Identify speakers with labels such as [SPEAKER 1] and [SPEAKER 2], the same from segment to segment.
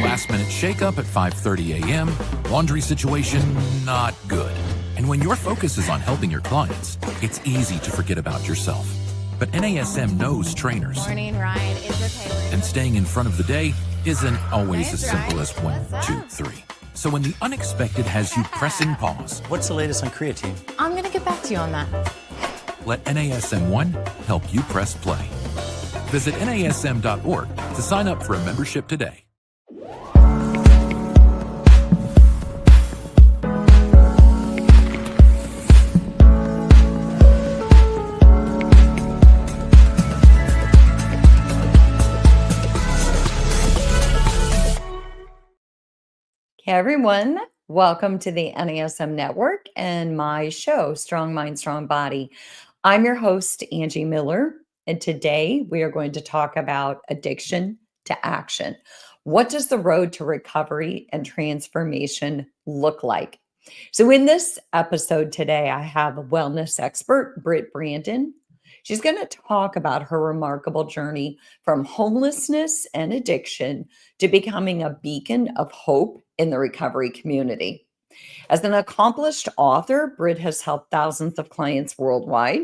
[SPEAKER 1] Last minute shakeup at 5:30 a.m., laundry situation not good. And when your focus is on helping your clients, it's easy to forget about yourself. But NASM knows trainers.
[SPEAKER 2] Morning, Ryan. Is there Taylor?
[SPEAKER 1] And staying in front of the day isn't always as
[SPEAKER 2] Thanks,
[SPEAKER 1] simple
[SPEAKER 2] Ryan.
[SPEAKER 1] as 1,
[SPEAKER 2] What's
[SPEAKER 1] 2,
[SPEAKER 2] up?
[SPEAKER 1] 3. So when the unexpected has you pressing pause,
[SPEAKER 3] What's the latest on creatine?
[SPEAKER 2] I'm going to get back to you on that.
[SPEAKER 1] let NASM1 help you press play. Visit NASM.org to sign up for a membership today.
[SPEAKER 4] Hey everyone, welcome to the NASM Network and my show, Strong Mind, Strong Body. I'm your host, Angie Miller, and today we are going to talk about addiction to action. What does the road to recovery and transformation look like? So in this episode today, I have a wellness expert, Britt Brandon. She's going to talk about her remarkable journey from homelessness and addiction to becoming a beacon of hope in the recovery community. As an accomplished author, Britt has helped thousands of clients worldwide,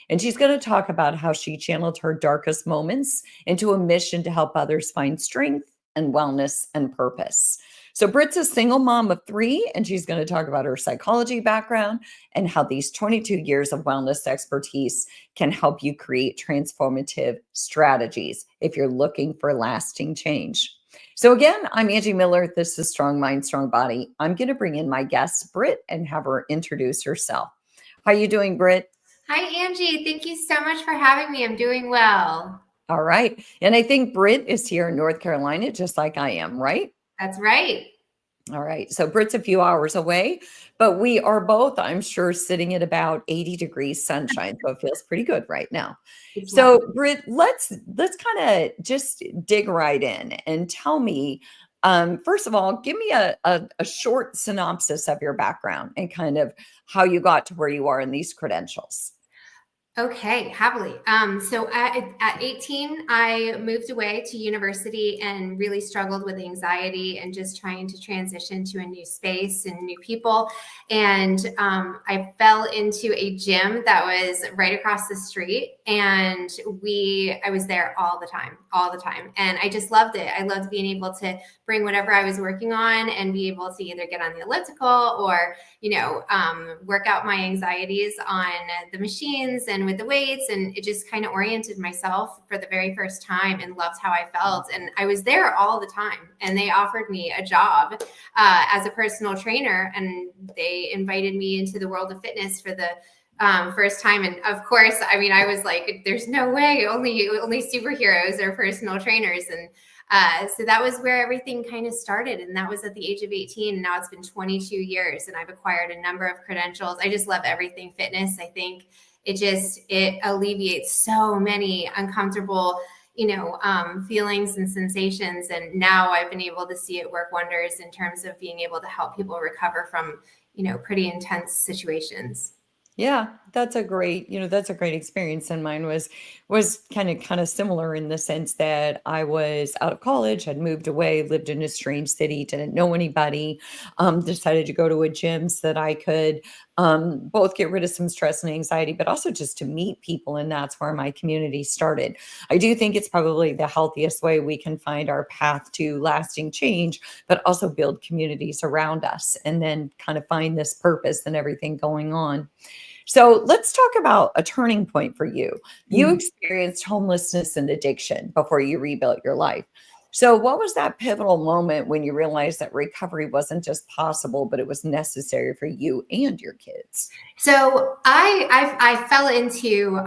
[SPEAKER 4] and she's going to talk about how she channeled her darkest moments into a mission to help others find strength and wellness and purpose. So Britt's a single mom of 3, and she's going to talk about her psychology background and how these 22 years of wellness expertise can help you create transformative strategies if you're looking for lasting change. So again, I'm Angie Miller. This is Strong Mind, Strong Body. I'm going to bring in my guest, Britt, and have her introduce herself. How you doing, Britt?
[SPEAKER 5] Hi, Angie. Thank you so much for having me. I'm doing well.
[SPEAKER 4] All right. And I think Britt is here in North Carolina, just like I am, right?
[SPEAKER 5] That's right.
[SPEAKER 4] All right. So Britt's a few hours away, but we are both, I'm sure, sitting at about 80 degrees sunshine. So it feels pretty good right now. So Britt, let's kind of just dig right in and tell me, first of all, give me a short synopsis of your background and kind of how you got to where you are in these credentials.
[SPEAKER 5] Okay, happily. So at 18, I moved away to university and really struggled with anxiety and just trying to transition to a new space and new people. And I fell into a gym that was right across the street, and I was there all the time. And I just loved it. I loved being able to bring whatever I was working on and be able to either get on the elliptical or, work out my anxieties on the machines and with the weights. And it just kind of oriented myself for the very first time and loved how I felt. And I was there all the time. And they offered me a job as a personal trainer, and they invited me into the world of fitness for the first time. And of course, I mean, I was like, there's no way, only superheroes are personal trainers. And so that was where everything kind of started. And that was at the age of 18. And now it's been 22 years and I've acquired a number of credentials. I just love everything fitness. I think it alleviates so many uncomfortable, feelings and sensations. And now I've been able to see it work wonders in terms of being able to help people recover from, pretty intense situations.
[SPEAKER 4] Yeah, that's a great experience. And mine was kind of similar in the sense that I was out of college, had moved away, lived in a strange city, didn't know anybody, decided to go to a gym so that I could both get rid of some stress and anxiety, but also just to meet people. And that's where my community started. I do think it's probably the healthiest way we can find our path to lasting change, but also build communities around us and then kind of find this purpose and everything going on. So let's talk about a turning point for you. You experienced homelessness and addiction before you rebuilt your life. So what was that pivotal moment when you realized that recovery wasn't just possible, but it was necessary for you and your kids?
[SPEAKER 5] So I fell into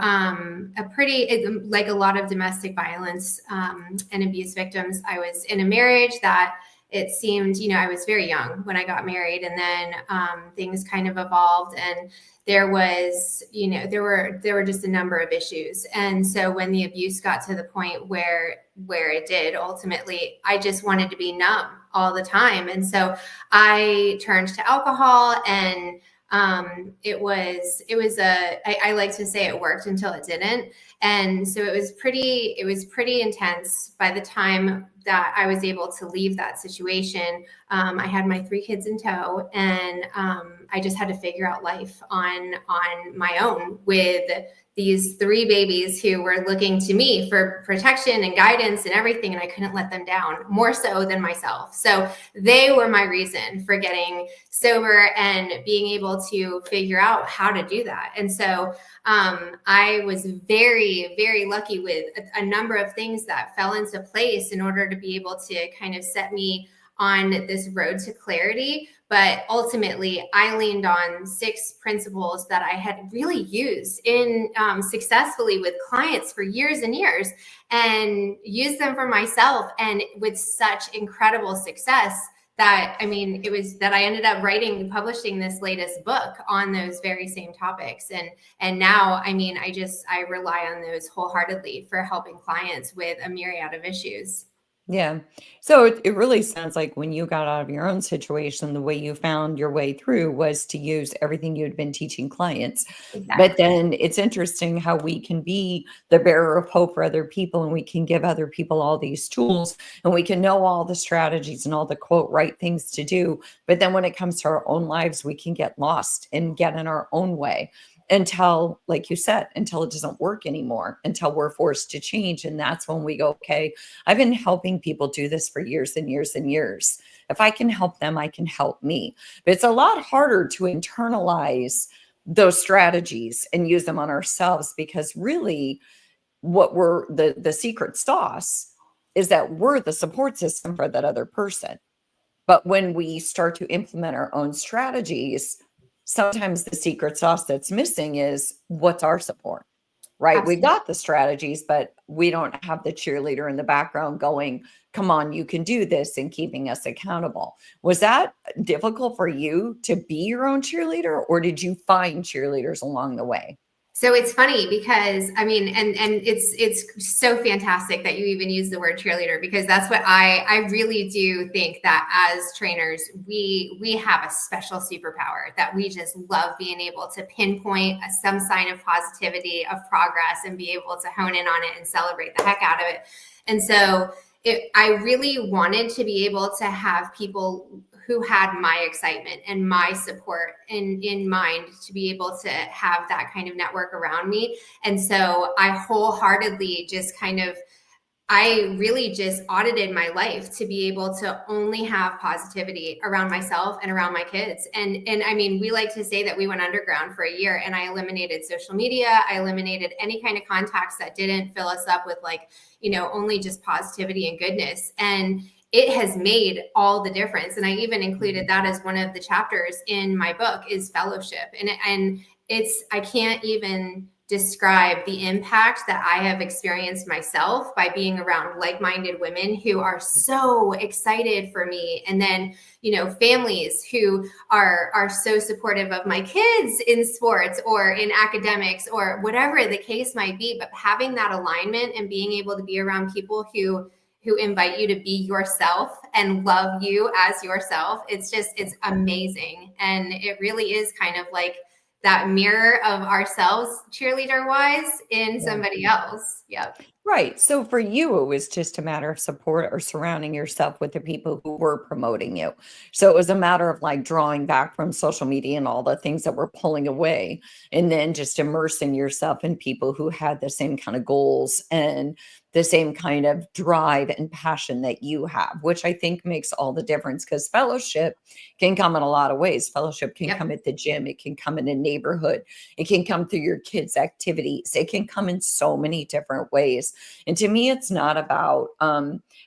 [SPEAKER 5] like a lot of domestic violence and abuse victims. I was in a marriage that it seemed, I was very young when I got married, and then things kind of evolved, and there was, there were just a number of issues. And so when the abuse got to the point where it did, ultimately, I just wanted to be numb all the time. And so I turned to alcohol, and I like to say it worked until it didn't. And so it was pretty intense. By the time that I was able to leave that situation, I had my 3 kids in tow, and I just had to figure out life on my own with these 3 babies who were looking to me for protection and guidance and everything. And I couldn't let them down, more so than myself. So they were my reason for getting sober and being able to figure out how to do that. And so I was very, very lucky with a number of things that fell into place in order to be able to kind of set me on this road to clarity. But ultimately, I leaned on 6 principles that I had really used in successfully with clients for years and years, and used them for myself, and with such incredible success that, I mean, it was that I ended up publishing this latest book on those very same topics. And now, I mean, I rely on those wholeheartedly for helping clients with a myriad of issues.
[SPEAKER 4] Yeah. So it really sounds like when you got out of your own situation, the way you found your way through was to use everything you'd been teaching clients. But
[SPEAKER 5] Exactly.
[SPEAKER 4] then it's interesting how we can be the bearer of hope for other people, and we can give other people all these tools, and we can know all the strategies and all the quote right things to do. But then when it comes to our own lives, we can get lost and get in our own way until, like you said, until it doesn't work anymore, until we're forced to change. And that's when we go, okay, I've been helping people do this for years and years and years. If I can help them, I can help me. But it's a lot harder to internalize those strategies and use them on ourselves, because really what we're the secret sauce is that we're the support system for that other person. But when we start to implement our own strategies, sometimes the secret sauce that's missing is, what's our support? Right? We've
[SPEAKER 5] Absolutely.
[SPEAKER 4] got the strategies, but we don't have the cheerleader in the background going, come on, you can do this, and keeping us accountable. Was that difficult for you to be your own cheerleader, or did you find cheerleaders along the way?
[SPEAKER 5] So it's funny because, I mean, and it's so fantastic that you even use the word cheerleader, because that's what I really do think that as trainers, we have a special superpower that we just love being able to pinpoint some sign of positivity, of progress, and be able to hone in on it and celebrate the heck out of it. And so I really wanted to be able to have people who had my excitement and my support in mind, to be able to have that kind of network around me. And so I wholeheartedly I really just audited my life to be able to only have positivity around myself and around my kids. And I mean, we like to say that we went underground for a year, and I eliminated social media. I eliminated any kind of contacts that didn't fill us up with, like, only just positivity and goodness. And it has made all the difference. And I even included that as one of the chapters in my book, is fellowship. And I can't even describe the impact that I have experienced myself by being around like-minded women who are so excited for me. And then, families who are so supportive of my kids in sports or in academics or whatever the case might be. But having that alignment and being able to be around people who invite you to be yourself and love you as yourself, it's amazing. And it really is kind of like that mirror of ourselves, cheerleader wise, in
[SPEAKER 4] Yeah.
[SPEAKER 5] somebody else. Yep.
[SPEAKER 4] Right. So for you, it was just a matter of support or surrounding yourself with the people who were promoting you. So it was a matter of like drawing back from social media and all the things that were pulling away, and then just immersing yourself in people who had the same kind of goals and the same kind of drive and passion that you have, which I think makes all the difference, because fellowship can come in a lot of ways. Fellowship can
[SPEAKER 5] Yep.
[SPEAKER 4] come at the gym, it can come in a neighborhood, it can come through your kids' activities, it can come in so many different ways. And to me, it's not about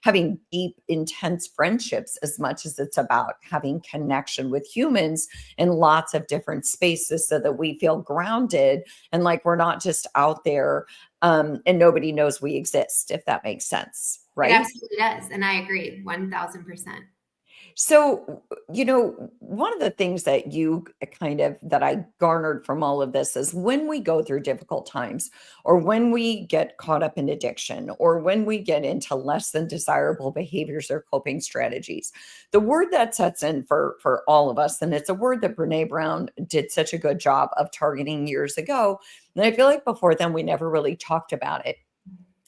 [SPEAKER 4] having deep, intense friendships as much as it's about having connection with humans in lots of different spaces, so that we feel grounded and like we're not just out there and nobody knows we exist, if that makes sense.
[SPEAKER 5] It
[SPEAKER 4] Right.
[SPEAKER 5] absolutely does. And I agree 1000%.
[SPEAKER 4] So, one of the things that that I garnered from all of this is when we go through difficult times, or when we get caught up in addiction, or when we get into less than desirable behaviors or coping strategies, the word that sets in for all of us, and it's a word that Brene Brown did such a good job of targeting years ago. And I feel like before then we never really talked about it,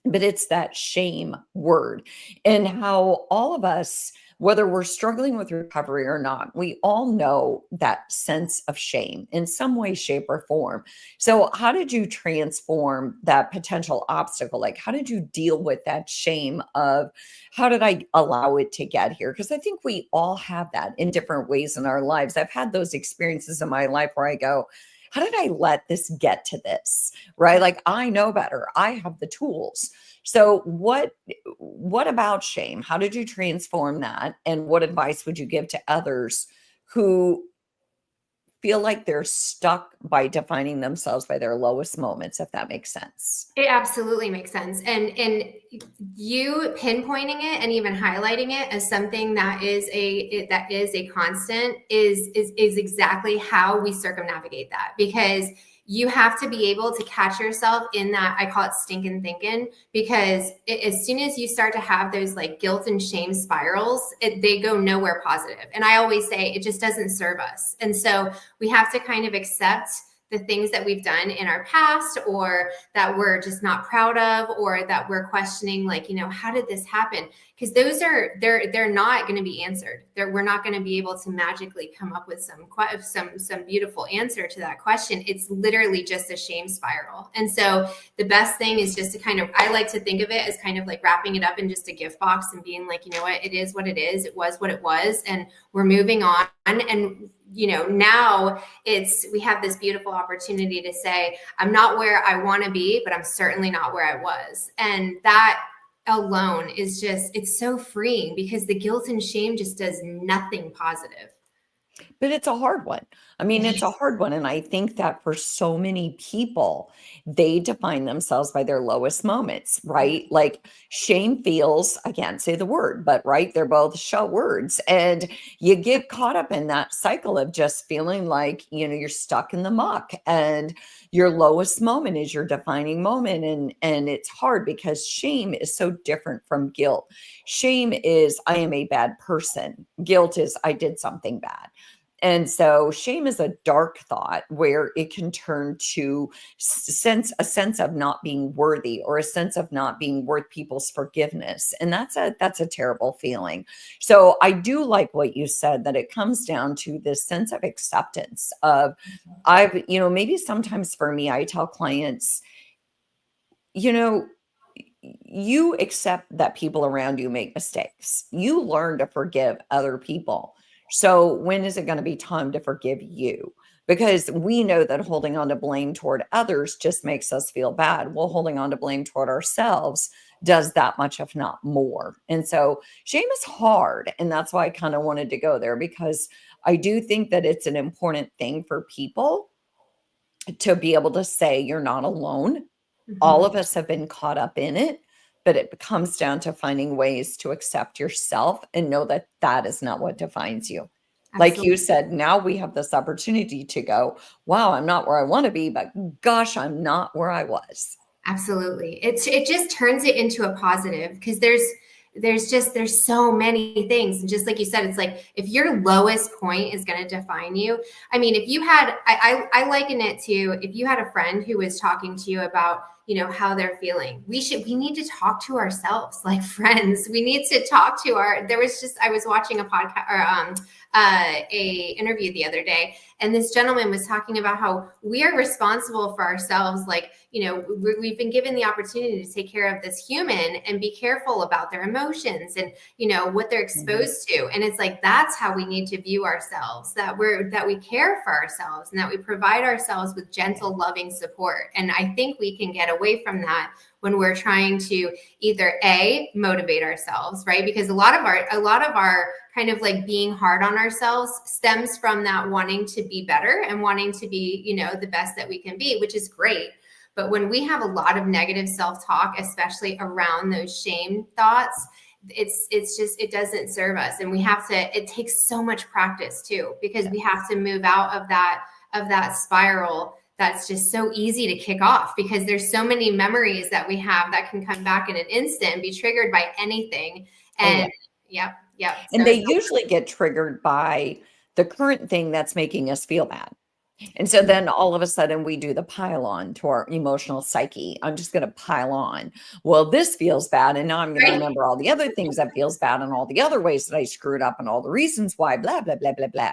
[SPEAKER 4] but it's that shame word, and how all of us, whether we're struggling with recovery or not, we all know that sense of shame in some way, shape, or form. So, how did you transform that potential obstacle? Like, how did you deal with that shame of how did I allow it to get here? Because I think we all have that in different ways in our lives. I've had those experiences in my life where I go, how did I let this get to this? Right? Like, I know better. I have the tools. So what about shame? How did you transform that? And what advice would you give to others who feel like they're stuck by defining themselves by their lowest moments, if that makes sense?
[SPEAKER 5] It absolutely makes sense. And you pinpointing it and even highlighting it as something that is a constant is exactly how we circumnavigate that, because you have to be able to catch yourself in that. I call it stinking thinking, because as soon as you start to have those like guilt and shame spirals, they go nowhere positive. And I always say it just doesn't serve us. And so we have to kind of accept the things that we've done in our past, or that we're just not proud of, or that we're questioning, like, how did this happen? Because those they're not going to be answered. We're not going to be able to magically come up with some beautiful answer to that question. It's literally just a shame spiral. And so the best thing is just to I like to think of it as kind of like wrapping it up in just a gift box and being like, what, it is what it is. It was what it was. And we're moving on. And now we have this beautiful opportunity to say, I'm not where I want to be, but I'm certainly not where I was. And that alone is it's so freeing, because the guilt and shame just does nothing positive.
[SPEAKER 4] But it's a hard one. I mean, it's a hard one. And I think that for so many people, they define themselves by their lowest moments, right? Like shame feels, I can't say the word, but right, they're both shut words. And you get caught up in that cycle of just feeling like, you're stuck in the muck, and your lowest moment is your defining moment. And it's hard because shame is so different from guilt. Shame is, I am a bad person. Guilt is, I did something bad. And so shame is a dark thought where it can turn to a sense of not being worthy, or a sense of not being worth people's forgiveness. And that's a terrible feeling. So I do like what you said, that it comes down to this sense of acceptance of, maybe sometimes for me, I tell clients, you accept that people around you make mistakes. You learn to forgive other people. So when is it going to be time to forgive you? Because we know that holding on to blame toward others just makes us feel bad. Well, holding on to blame toward ourselves does that much, if not more. And so shame is hard. And that's why I kind of wanted to go there, because I do think that it's an important thing for people to be able to say you're not alone.
[SPEAKER 5] Mm-hmm.
[SPEAKER 4] All of us have been caught up in it, but it comes down to finding ways to accept yourself and know that that is not what defines you. Absolutely. Like you said, now we have this opportunity to go, wow, I'm not where I want to be, but gosh, I'm not where I was.
[SPEAKER 5] Absolutely. It just turns it into a positive, because there's so many things. And just like you said, it's like, if your lowest point is going to define you, I mean, if you had, I liken it to, if you had a friend who was talking to you about, how they're feeling, we need to talk to ourselves like friends. We need to talk to I was watching a podcast, or a interview the other day, and this gentleman was talking about how we are responsible for ourselves. Like, we've been given the opportunity to take care of this human and be careful about their emotions and, what they're exposed to. And it's like, that's how we need to view ourselves, that we care for ourselves, and that we provide ourselves with gentle, loving support. And I think we can get away from that when we're trying to either motivate ourselves, right? Because a lot of our kind of like being hard on ourselves stems from that wanting to be better and wanting to be, the best that we can be, which is great. But when we have a lot of negative self-talk, especially around those shame thoughts, it's just, it doesn't serve us. And it takes so much practice too, because we have to move out of that spiral that's just so easy to kick off, because there's so many memories that we have that can come back in an instant and be triggered by anything. And yep.
[SPEAKER 4] And
[SPEAKER 5] So
[SPEAKER 4] they usually get triggered by the current thing that's making us feel bad. And so then all of a sudden we do the pile on to our emotional psyche. I'm just going to pile on. Well, this feels bad. And now I'm going to remember all the other things that feels bad and all the other ways that I screwed up and all the reasons why, blah, blah, blah, blah, blah.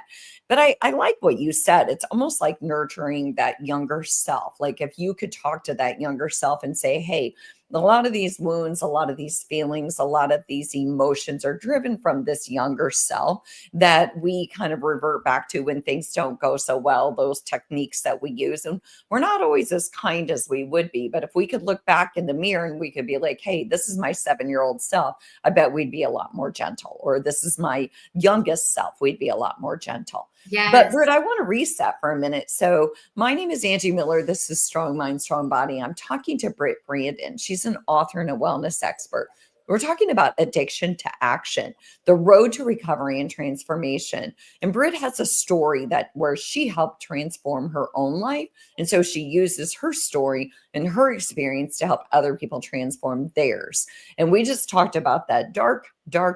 [SPEAKER 4] But I like what you said. It's almost like nurturing that younger self. Like if you could talk to that younger self and say, hey, a lot of these wounds, a lot of these feelings, a lot of these emotions are driven from this younger self that we kind of revert back to when things don't go so well, those techniques that we use. And we're not always as kind as we would be. But if we could look back in the mirror and we could be like, hey, this is my 7-year-old self, I bet we'd be a lot more gentle. Or this is my youngest self, we'd be a lot more gentle.
[SPEAKER 5] yes.
[SPEAKER 4] But Britt, I want to reset for a minute. So my name is Angie Miller. This is Strong Mind, Strong Body. I'm talking to Britt Brandon. She's an author and a wellness expert. We're talking about addiction to action, the road to recovery and transformation. And Britt has a story where she helped transform her own life. And so she uses her story and her experience to help other people transform theirs. And we just talked about that dark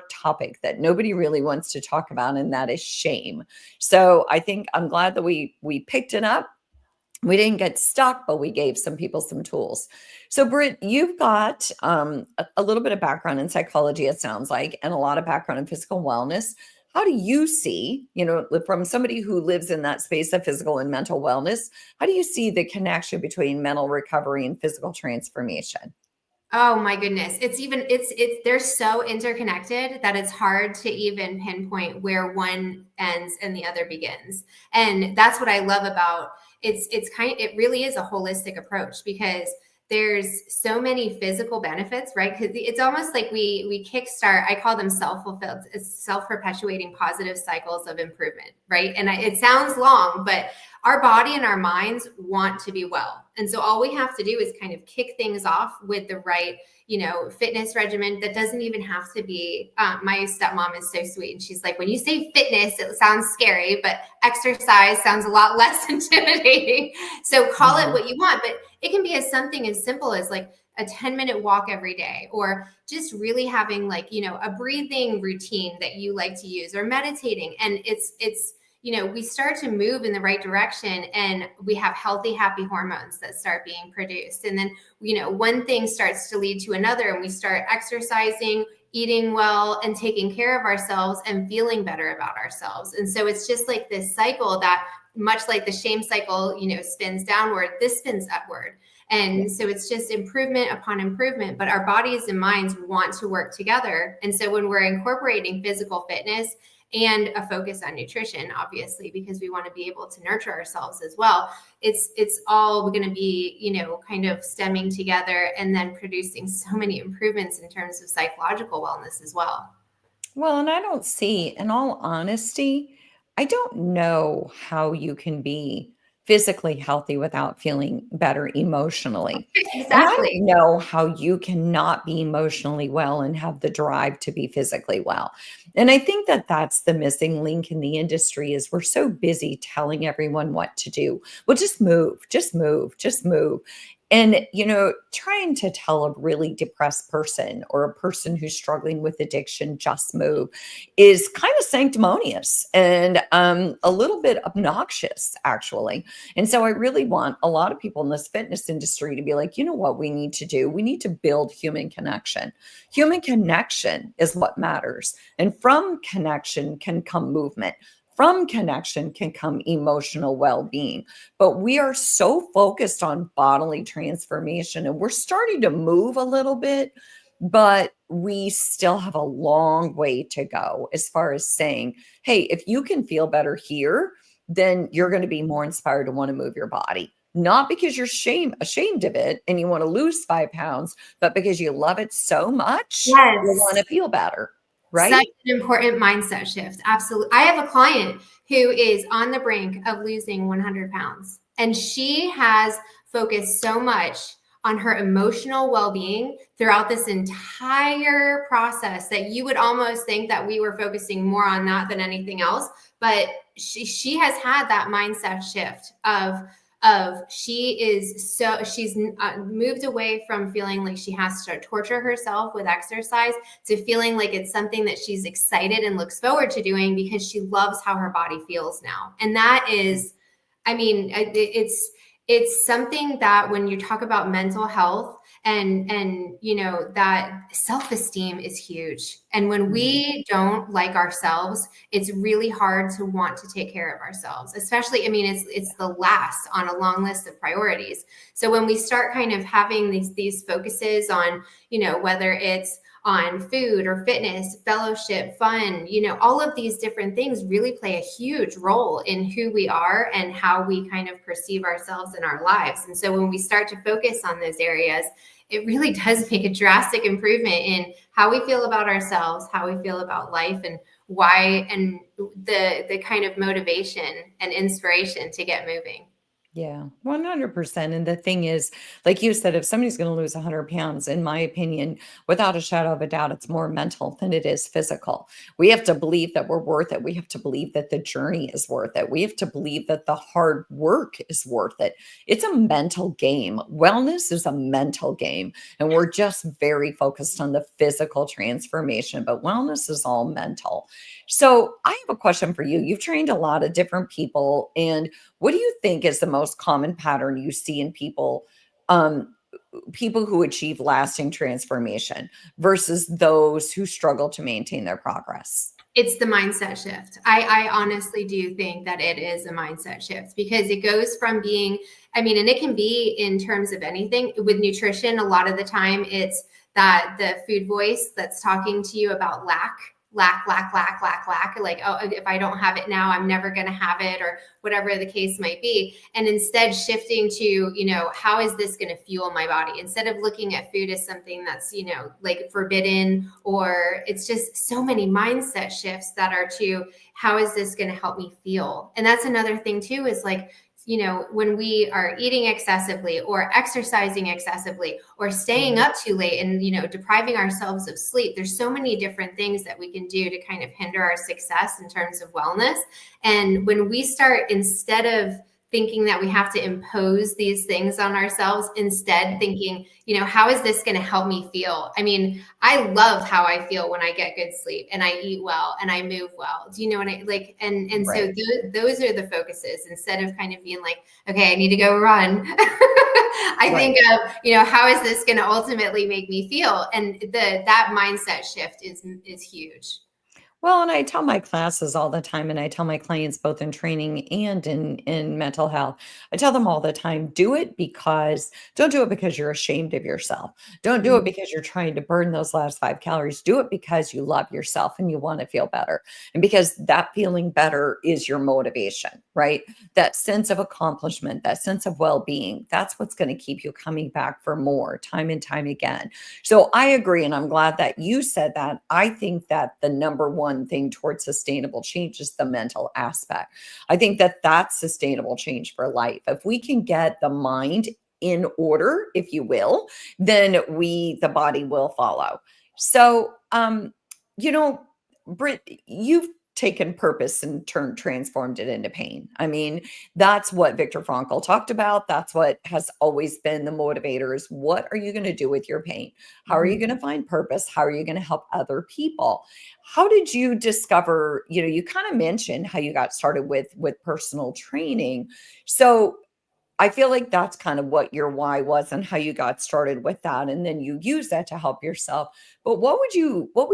[SPEAKER 4] topic that nobody really wants to talk about, and that is shame. So I think I'm glad that we picked it up. We didn't get stuck, but we gave some people some tools. So Britt, you've got a little bit of background in psychology, it sounds like, and a lot of background in physical wellness. How do you see, from somebody who lives in that space of physical and mental wellness, how do you see the connection between mental recovery and physical transformation?
[SPEAKER 5] Oh my goodness. They're so interconnected that it's hard to even pinpoint where one ends and the other begins. And that's what I love about it really is a holistic approach, because there's so many physical benefits, right? Because it's almost like we kickstart, I call them self-fulfilled, self-perpetuating positive cycles of improvement, right? And it sounds long, but our body and our minds want to be well. And so all we have to do is kind of kick things off with the right, fitness regimen. That doesn't even have to be, my stepmom is so sweet. And she's like, when you say fitness, it sounds scary, but exercise sounds a lot less intimidating. So call it what you want, but it can be something as simple as like a 10-minute walk every day, or just really having a breathing routine that you like to use, or meditating. And it's we start to move in the right direction, and we have healthy, happy hormones that start being produced. And then, one thing starts to lead to another, and we start exercising, eating well, and taking care of ourselves and feeling better about ourselves. And so it's just like this cycle that, much like the shame cycle, spins downward, this spins upward. And so it's just improvement upon improvement, but our bodies and minds want to work together. And so when we're incorporating physical fitness and a focus on nutrition, obviously, because we want to be able to nurture ourselves as well, it's all going to be, kind of stemming together and then producing so many improvements in terms of psychological wellness as well.
[SPEAKER 4] Well, and I don't see, in all honesty, I don't know how you can be physically healthy without feeling better emotionally. And I
[SPEAKER 5] Exactly.
[SPEAKER 4] don't know how you cannot be emotionally well and have the drive to be physically well. And I think that that's the missing link in the industry, is we're so busy telling everyone what to do. Well, just move, just move, just move. And, trying to tell a really depressed person or a person who's struggling with addiction, just move, is kind of sanctimonious and a little bit obnoxious, actually. And so I really want a lot of people in this fitness industry to be like, you know what we need to do? We need to build human connection. Human connection is what matters. And from connection can come movement. From connection can come emotional well-being. But we are so focused on bodily transformation, and we're starting to move a little bit, but we still have a long way to go as far as saying, hey, if you can feel better here, then you're going to be more inspired to want to move your body. Not because you're ashamed of it and you want to lose 5 pounds, but because you love it so much, you want to feel better. Right?
[SPEAKER 5] Such an important mindset shift. Absolutely. I have a client who is on the brink of losing 100 pounds, and she has focused so much on her emotional well-being throughout this entire process, that you would almost think that we were focusing more on that than anything else. But she has had that mindset shift of she's moved away from feeling like she has to torture herself with exercise to feeling like it's something that she's excited and looks forward to doing because she loves how her body feels now. And that is, I mean, it's something that when you talk about mental health and that self-esteem is huge. And when we don't like ourselves, it's really hard to want to take care of ourselves, especially, I mean, it's the last on a long list of priorities. So when we start kind of having these focuses on, whether it's on food or fitness, fellowship, fun, all of these different things really play a huge role in who we are and how we kind of perceive ourselves in our lives. And so when we start to focus on those areas, it really does make a drastic improvement in how we feel about ourselves, how we feel about life, and why, and the kind of motivation and inspiration to get moving.
[SPEAKER 4] Yeah, 100%. And the thing is, like you said, if somebody's going to lose 100 pounds, in my opinion, without a shadow of a doubt, it's more mental than it is physical. We have to believe that we're worth it. We have to believe that the journey is worth it. We have to believe that the hard work is worth it. It's a mental game. Wellness is a mental game. And we're just very focused on the physical transformation, but wellness is all mental. So I have a question for you. You've trained a lot of different people, and what do you think is the most common pattern you see in um, people who achieve lasting transformation versus those who struggle to maintain their progress?
[SPEAKER 5] It's the mindset shift. I honestly do think that it is a mindset shift, because it goes from being, I mean, and it can be in terms of anything. With nutrition, a lot of the time it's that the food voice that's talking to you about lack, like, oh, if I don't have it now, I'm never going to have it, or whatever the case might be. And instead shifting to, how is this going to fuel my body? Instead of looking at food as something that's, like forbidden, or it's just so many mindset shifts that are to, how is this going to help me feel? And that's another thing too, is like, when we are eating excessively or exercising excessively or staying up too late and, depriving ourselves of sleep, there's so many different things that we can do to kind of hinder our success in terms of wellness. And when we start, instead of thinking that we have to impose these things on ourselves, instead thinking, how is this going to help me feel? I mean, I love how I feel when I get good sleep and I eat well and I move well. Do you know what I like? And
[SPEAKER 4] Right.
[SPEAKER 5] so those are the focuses, instead of kind of being like, okay, I need to go run. I think of, how is this going to ultimately make me feel? And that mindset shift is huge.
[SPEAKER 4] Well, and I tell my classes all the time, and I tell my clients both in training and in mental health. I tell them all the time, don't do it because you're ashamed of yourself. Don't do it because you're trying to burn those last 5 calories. Do it because you love yourself and you want to feel better. And because that feeling better is your motivation, right? That sense of accomplishment, that sense of well-being, that's what's going to keep you coming back for more time and time again. So I agree, and I'm glad that you said that. I think that the number one thing towards sustainable change is the mental aspect. I think that that's sustainable change for life. If we can get the mind in order, if you will, then the body will follow. So, Britt, you've taken purpose and transformed it into pain. I mean, that's what Viktor Frankl talked about. That's what has always been the motivators. What are you going to do with your pain? How are you going to find purpose? How are you going to help other people? How did you discover, you kind of mentioned how you got started with personal training. So I feel like that's kind of what your why was and how you got started with that. And then you use that to help yourself. But what would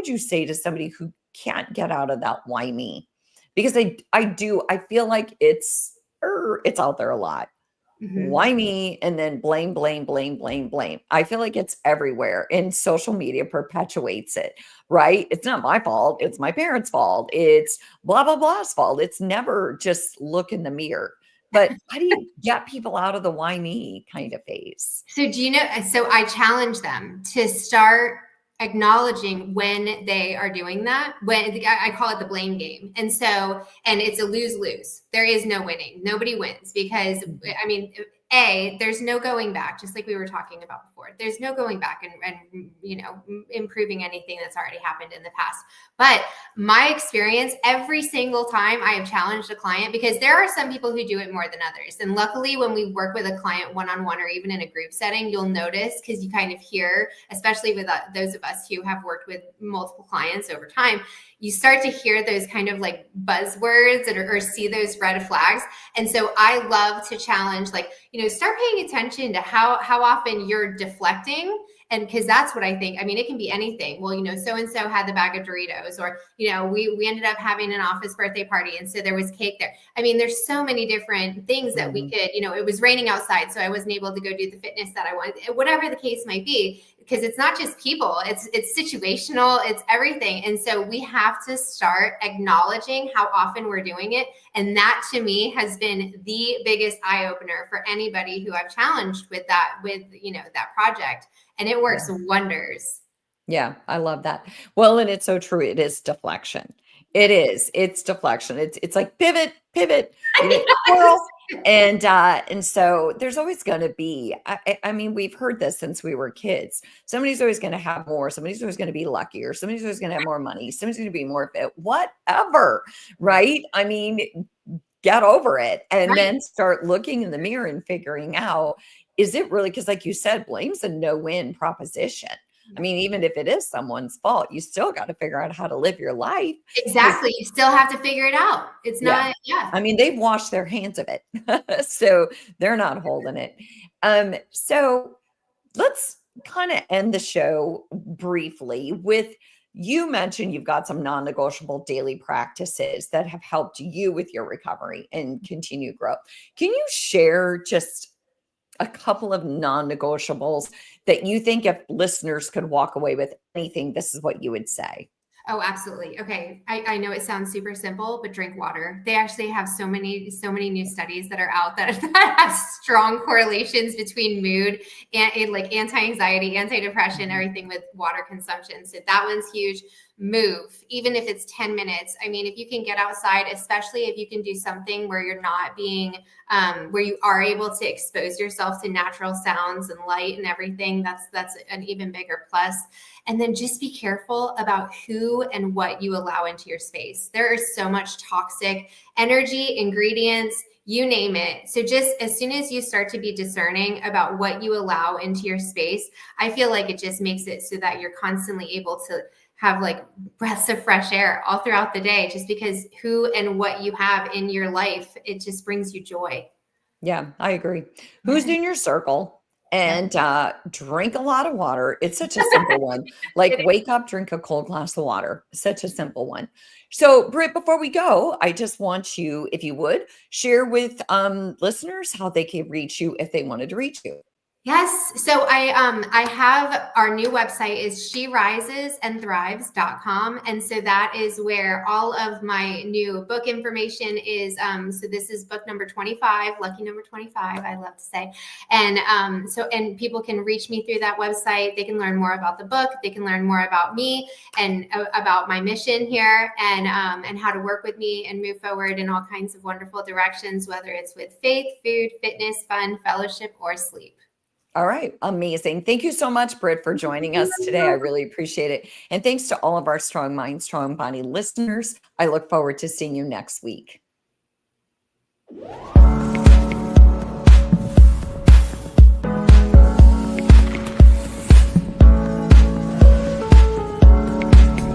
[SPEAKER 4] you say to somebody who can't get out of that why me? Because I feel like it's out there a lot. Why me? And then blame, blame, blame, blame, blame. I feel like it's everywhere, and social media perpetuates it, right? It's not my fault. It's my parents' fault. It's blah, blah, blah's fault. It's never just look in the mirror. But how do you get people out of the why me kind of phase?
[SPEAKER 5] So so I challenge them to start acknowledging when they are doing that. When I call it the blame game. And it's a lose-lose. There is no winning. Nobody wins, because I mean, there's no going back, just like we were talking about before. There's no going back and improving anything that's already happened in the past. But my experience, every single time I have challenged a client, because there are some people who do it more than others. And luckily, when we work with a client one-on-one or even in a group setting, you'll notice, because you kind of hear, especially with those of us who have worked with multiple clients over time, you start to hear those kind of like buzzwords or see those red flags. And so I love to challenge, like, start paying attention to how often you're deflecting. And because that's what I think. I mean, it can be anything. Well, so-and-so had the bag of Doritos, or, we ended up having an office birthday party, and so there was cake there. I mean, there's so many different things that we could, it was raining outside, so I wasn't able to go do the fitness that I wanted, whatever the case might be, because it's not just people, it's situational, it's everything. And so we have to start acknowledging how often we're doing it. And that to me has been the biggest eye opener for anybody who I've challenged with that project. And it works wonders.
[SPEAKER 4] Yeah, I love that. Well, and it's so true. It is deflection. It is. It's deflection. It's like pivot, twirl. And so there's always going to be, I mean, we've heard this since we were kids. Somebody's always going to have more. Somebody's always going to be luckier. Somebody's always going to have more money. Somebody's going to be more fit, whatever. Right. I mean, get over it and then start looking in the mirror and figuring out, is it really, because like you said, blame's a no-win proposition. I mean, even if it is someone's fault, you still got to figure out how to live your life.
[SPEAKER 5] Exactly. You still have to figure it out. It's not,
[SPEAKER 4] I mean, they've washed their hands of it. So they're not holding it. So let's kind of end the show briefly with, you mentioned you've got some non-negotiable daily practices that have helped you with your recovery and continued growth. Can you share just a couple of non-negotiables that you think if listeners could walk away with anything, this is what you would say?
[SPEAKER 5] Oh, absolutely. Okay. I know it sounds super simple, but drink water. They actually have so many new studies that are out that have strong correlations between mood and like anti-anxiety, anti-depression, everything with water consumption. So that one's huge. Move, even if it's 10 minutes. I mean, if you can get outside, especially if you can do something where you're not being, where you are able to expose yourself to natural sounds and light and everything, that's an even bigger plus. And then just be careful about who and what you allow into your space. There is so much toxic energy, ingredients, you name it. So just as soon as you start to be discerning about what you allow into your space, I feel like it just makes it so that you're constantly able to have like breaths of fresh air all throughout the day, just because who and what you have in your life, it just brings you joy.
[SPEAKER 4] Yeah, I agree. Who's in your circle? And drink a lot of water. It's such a simple one. Like wake up, drink a cold glass of water. Such a simple one. So Britt, before we go, I just want you, if you would, share with listeners how they can reach you if they wanted to reach you.
[SPEAKER 5] Yes. So I have, our new website is sherisesandthrives.com. And so that is where all of my new book information is. So this is book number 25, lucky number 25, I love to say. And and people can reach me through that website. They can learn more about the book. They can learn more about me and about my mission here and how to work with me and move forward in all kinds of wonderful directions, whether it's with faith, food, fitness, fun, fellowship, or sleep.
[SPEAKER 4] All right. Amazing. Thank you so much, Britt, for joining us today. I really appreciate it. And thanks to all of our Strong Mind, Strong Body listeners. I look forward to seeing you next week.